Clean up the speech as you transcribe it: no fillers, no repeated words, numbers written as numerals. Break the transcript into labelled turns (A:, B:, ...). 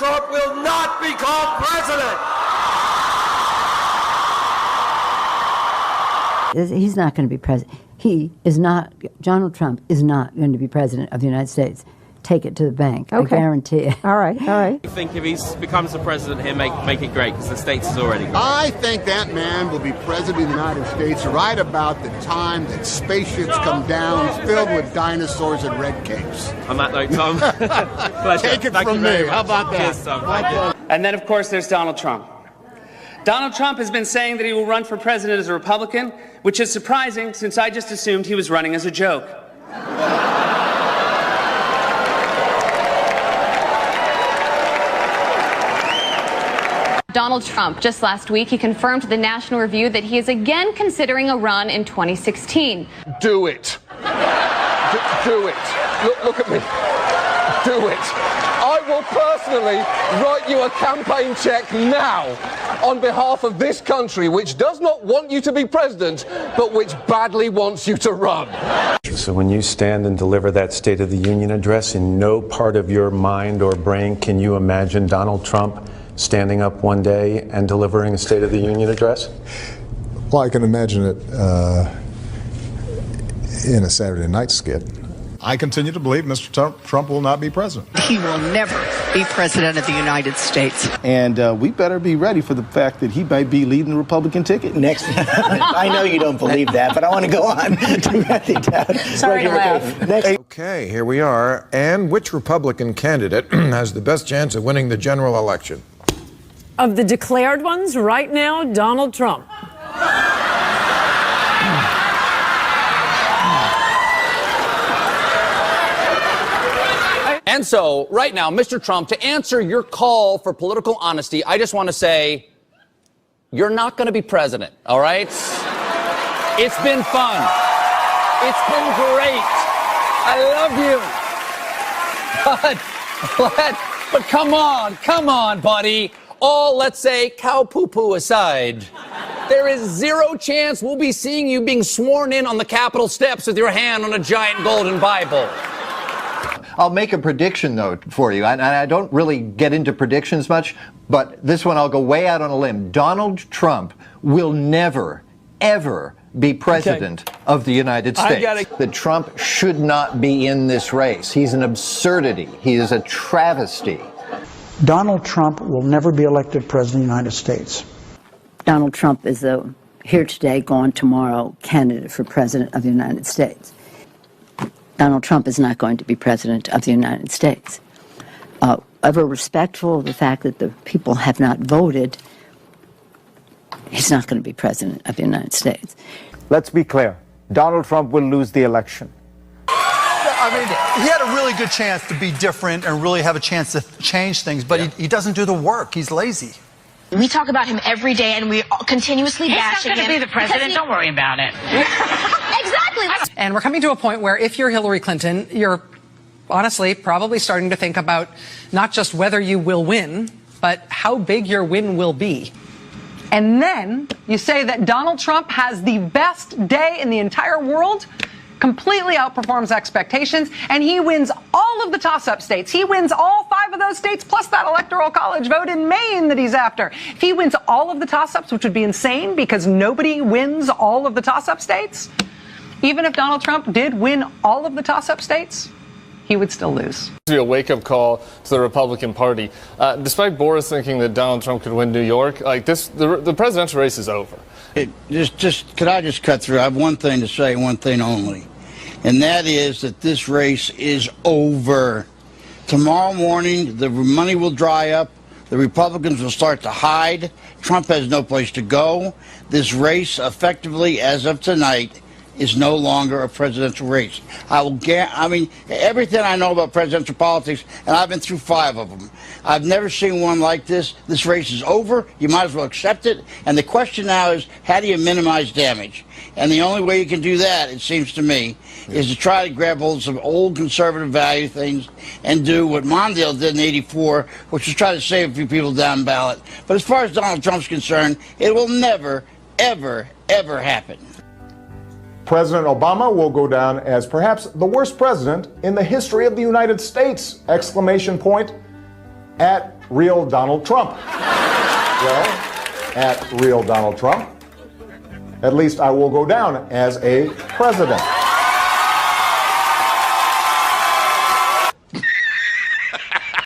A: Trump will not become president.
B: He's not going to be president. Donald Trump is not going to be president of the United States. Take it to the bank.
C: Okay.
B: I guarantee it.
C: All right.
D: I think if he becomes the president, he'll make it great because the States is already great.
E: I think that man will be president of the United States right about the time that spaceships come down filled with dinosaurs and red capes.
D: On that note, Tom, pleasure.
E: Take it
D: Thank
E: from
D: you very
E: me.
D: much.
E: How about that?
D: Cheers, Tom. Thank you.
F: And then, of course, there's Donald Trump. Donald Trump has been saying that he will run for president as a Republican, which is surprising since I just assumed he was running as a joke.
G: Donald Trump, just last week, he confirmed to the National Review that he is again considering a run in 2016.
H: Do it. Do it. Look at me. Do it. I will personally write you a campaign check now on behalf of this country, which does not want you to be president, but which badly wants you to run.
I: So when you stand and deliver that State of the Union address, in no part of your mind or brain can you imagine Donald Trump standing up one day and delivering a State of the Union address?
J: Well, I can imagine it in a Saturday night skit. I continue to believe Mr. Trump will not be president.
K: He will never be president of the United States.
L: And we better be ready for the fact that he might be leading the Republican ticket.
M: Next. I know you don't believe that, but I want to go on.
K: Sorry to laugh.
M: Next.
N: Okay, here we are. And which Republican candidate has the best chance of winning the general election?
C: Of the declared ones, right now, Donald Trump.
F: And so, right now, Mr. Trump, to answer your call for political honesty, I just want to say, you're not going to be president, all right? It's been fun. It's been great. I love you. But come on, buddy. All, let's say, cow poo-poo aside, there is zero chance we'll be seeing you being sworn in on the Capitol steps with your hand on a giant golden Bible.
O: I'll make a prediction, though, for you. And I don't really get into predictions much, but this one I'll go way out on a limb. Donald Trump will never, ever be president of the United States. That Trump should not be in this race. He's an absurdity. He is a travesty.
M: Donald Trump will never be elected president of the United States.
B: Donald Trump is a here today, gone tomorrow candidate for president of the United States. Donald Trump is not going to be president of the United States. Ever respectful of the fact that the people have not voted, he's not going to be president of the United States.
L: Let's be clear. Donald Trump will lose the election.
P: I mean, he had a really good chance to be different and really have a chance to change things, but he doesn't do the work. He's lazy.
K: We talk about him every day, and we continuously bash him.
Q: He's not going to be the president. Don't worry about it.
K: Exactly.
Q: And we're coming to a point where if you're Hillary Clinton, you're honestly probably starting to think about not just whether you will win, but how big your win will be. And then you say that Donald Trump has the best day in the entire world, completely outperforms expectations, and he wins all of the toss-up states. He wins all 5 of those states, plus that electoral college vote in Maine that he's after. If he wins all of the toss-ups, which would be insane because nobody wins all of the toss-up states, even if Donald Trump did win all of the toss-up states, he would still lose.
R: To be a wake-up call to the Republican Party. Despite Boris thinking that Donald Trump could win New York, like this, the presidential race is over.
S: Could I just cut through? I have one thing to say, one thing only. And that is that this race is over. Tomorrow morning, the money will dry up. The Republicans will start to hide. Trump has no place to go. This race, effectively, as of tonight, is no longer a presidential race. I mean, everything I know about presidential politics, and I've been through 5 of them, I've never seen one like this. This race is over. You might as well accept it. And the question now is, how do you minimize damage? And the only way you can do that, it seems to me, is to try to grab hold of some old conservative value things and do what Mondale did in '84, which was try to save a few people down ballot. But as far as Donald Trump's concerned, it will never, ever, ever happen.
J: President Obama will go down as perhaps the worst president in the history of the United States! Exclamation point at real Donald Trump. Well, at real Donald Trump, at least I will go down as a president.